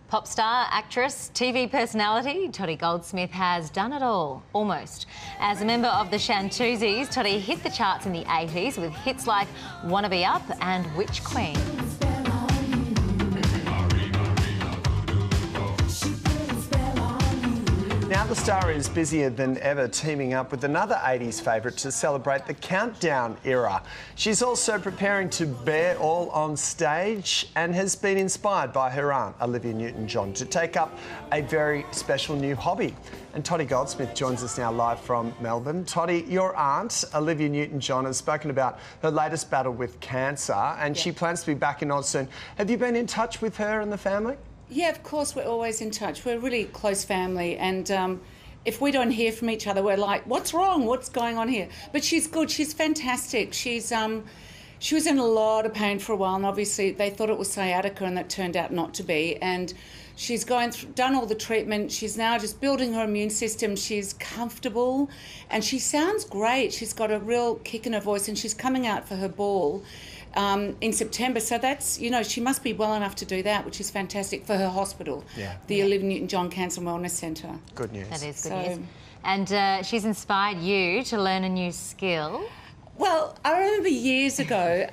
Pop star, actress, TV personality, Tottie Goldsmith has done it all, almost. As a member of the Shantuzis, Tottie hit the charts in the 80s with hits like Wanna Be Up and Witch Queen. Now the star is busier than ever, teaming up with another 80s favourite to celebrate the Countdown era. She's also preparing to bear all on stage and has been inspired by her aunt, Olivia Newton-John, to take up a very special new hobby. And Tottie Goldsmith joins us now live from Melbourne. Tottie, your aunt, Olivia Newton-John, has spoken about her latest battle with cancer and she plans to be back in Oz soon. Have you been in touch with her and the family? Yeah, of course, we're always in touch. We're a really close family, and if we don't hear from each other, we're like, what's wrong? What's going on here? But she's good. She's fantastic. She was in a lot of pain for a while, and obviously they thought it was sciatica, and that turned out not to be. And she's done all the treatment. She's now just building her immune system. She's comfortable, and she sounds great. She's got a real kick in her voice, and she's coming out for her ball in September. So that's, you know, she must be well enough to do that, which is fantastic for her hospital, the Olivia Newton-John Cancer and Wellness Centre. Good news. That is good news. And she's inspired you to learn a new skill. Well, I remember years ago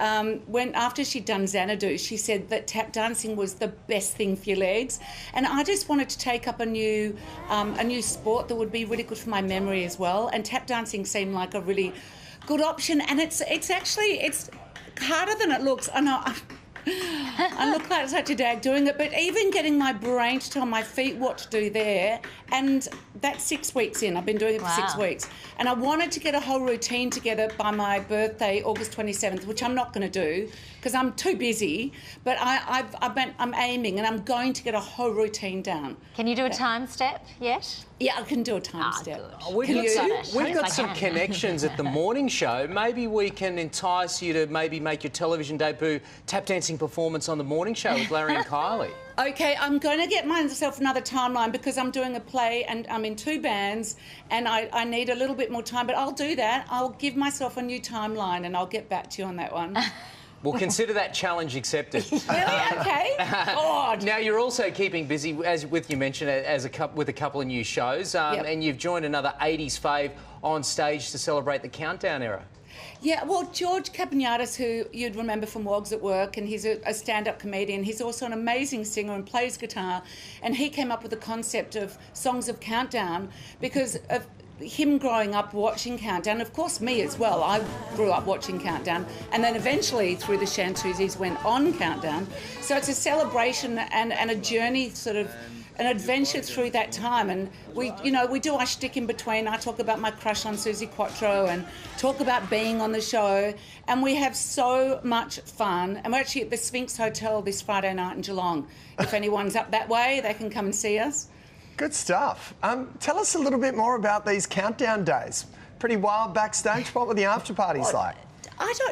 when after she'd done Xanadu, she said that tap dancing was the best thing for your legs, and I just wanted to take up a new sport that would be really good for my memory as well. And tap dancing seemed like a really good option, and it's harder than it looks. I know I look like such a dag doing it, but even getting my brain to tell my feet what to do there, and that's 6 weeks in. I've been doing it for 6 weeks. And I wanted to get a whole routine together by my birthday, August 27th, which I'm not going to do because I'm too busy, but I'm aiming and I'm going to get a whole routine down. Can you do a time step yet? Yeah, I can do a time step. We've got some connections at the morning show. Maybe we can entice you to maybe make your television debut tap dancing performance on the morning show with Larry and Kylie. Okay, I'm going to get myself another timeline because I'm doing a play and I'm in 2 bands and I need a little bit more time, but I'll do that. I'll give myself a new timeline and I'll get back to you on that one. We'll consider that challenge accepted. Really? Okay. God. Now, you're also keeping busy, as you mentioned, with a couple of new shows, and you've joined another 80s fave on stage to celebrate the Countdown era. Yeah, well, George Capagnatis, who you'd remember from Wogs at Work, and he's a stand-up comedian. He's also an amazing singer and plays guitar, and he came up with the concept of Songs of Countdown because of him growing up watching Countdown, of course me as well. I grew up watching Countdown, and then eventually through the Shantuzis went on Countdown. So it's a celebration and a journey, sort of an adventure through that time. And we do our shtick in between. I talk about my crush on Susie Quattro and talk about being on the show, and we have so much fun. And we're actually at the Sphinx Hotel this Friday night in Geelong. If anyone's up that way, they can come and see us. Good stuff. Tell us a little bit more about these Countdown days. Pretty wild backstage. What were the after parties like?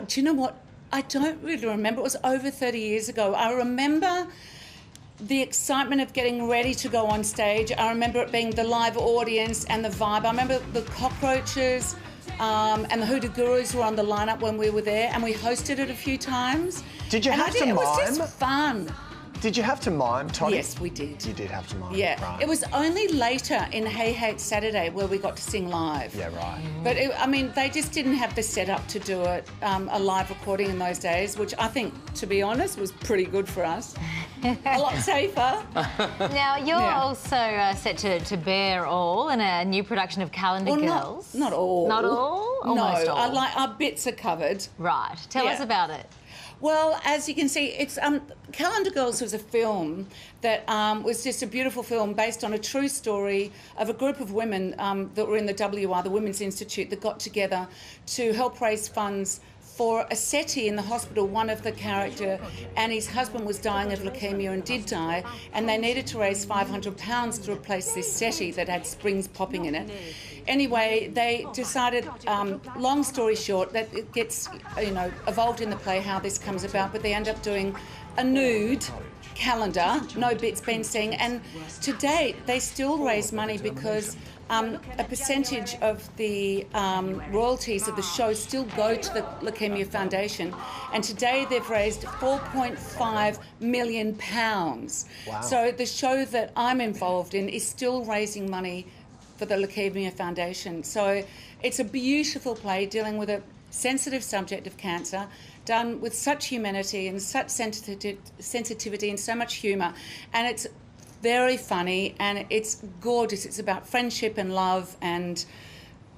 Do you know what? I don't really remember. It was over 30 years ago. I remember the excitement of getting ready to go on stage. I remember it being the live audience and the vibe. I remember the Cockroaches and the Hoodoo Gurus were on the lineup when we were there, and we hosted it a few times. Did you have to mime? It was just fun. Did you have to mime, Tottie? Yes, we did. You did have to mime. Yeah. Right. It was only later in Hey Hey It's Saturday where we got to sing live. Yeah, right. But, they just didn't have the setup to do it, a live recording in those days, which I think, to be honest, was pretty good for us. A lot safer. Now, you're also set to bear all in a new production of Calendar Girls. Not all. Not all? Almost all. Our bits are covered. Right. Tell us about it. Well, as you can see, it's Calendar Girls was a film that was just a beautiful film based on a true story of a group of women that were in the WR, the Women's Institute, that got together to help raise funds for a settee in the hospital. One of the character, Annie's husband, was dying of leukaemia and did die, and they needed to raise £500 to replace this settee that had springs popping in it. Anyway, they decided, long story short, that it gets, evolved in the play how this comes about, but they end up doing a nude calendar, no bits been seen, and to date they still raise money because a percentage of the royalties of the show still go to the Leukemia Foundation, and today they've raised £4.5 million. Wow. So the show that I'm involved in is still raising money for the Leukemia Foundation. So it's a beautiful play dealing with a sensitive subject of cancer, done with such humanity and such sensitivity and so much humour, and it's very funny and it's gorgeous. It's about friendship and love and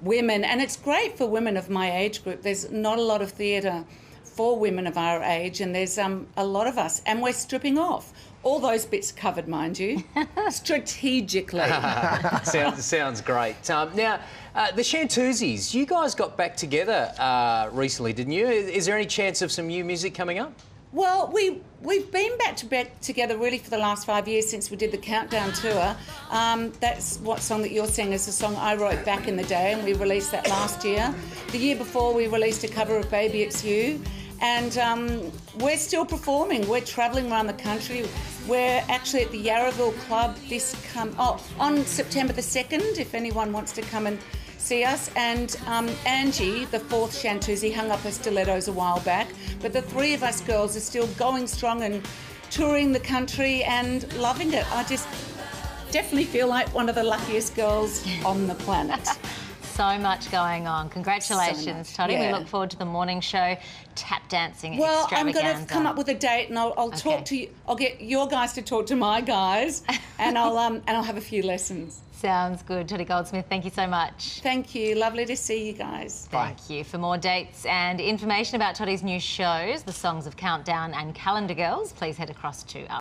women, and it's great for women of my age group. There's not a lot of theatre for women of our age, and there's a lot of us, and we're stripping off. All those bits covered, mind you, strategically. Sounds great. Now, the Shantuzis, you guys got back together recently, didn't you? Is there any chance of some new music coming up? Well, we've been back together really for the last 5 years since we did the Countdown tour. That's what song that you're singing is a song I wrote back in the day, and we released that last year. The year before, we released a cover of Baby It's You. And we're still performing. We're travelling around the country. We're actually at the Yarraville Club on September the 2nd, if anyone wants to come and see us. And Angie, the fourth Shantuzi, hung up her stilettos a while back. But the three of us girls are still going strong and touring the country and loving it. I just definitely feel like one of the luckiest girls on the planet. So much going on. Congratulations, so Tottie. Yeah. We look forward to the morning show tap dancing Well, I'm extravaganza. going to come up with a date, and I'll talk to you. I'll get your guys to talk to my guys, and I'll have a few lessons. Sounds good. Tottie Goldsmith, thank you so much. Thank you. Lovely to see you guys. Thank you. For more dates and information about Tottie's new shows, the Songs of Countdown and Calendar Girls, please head across to our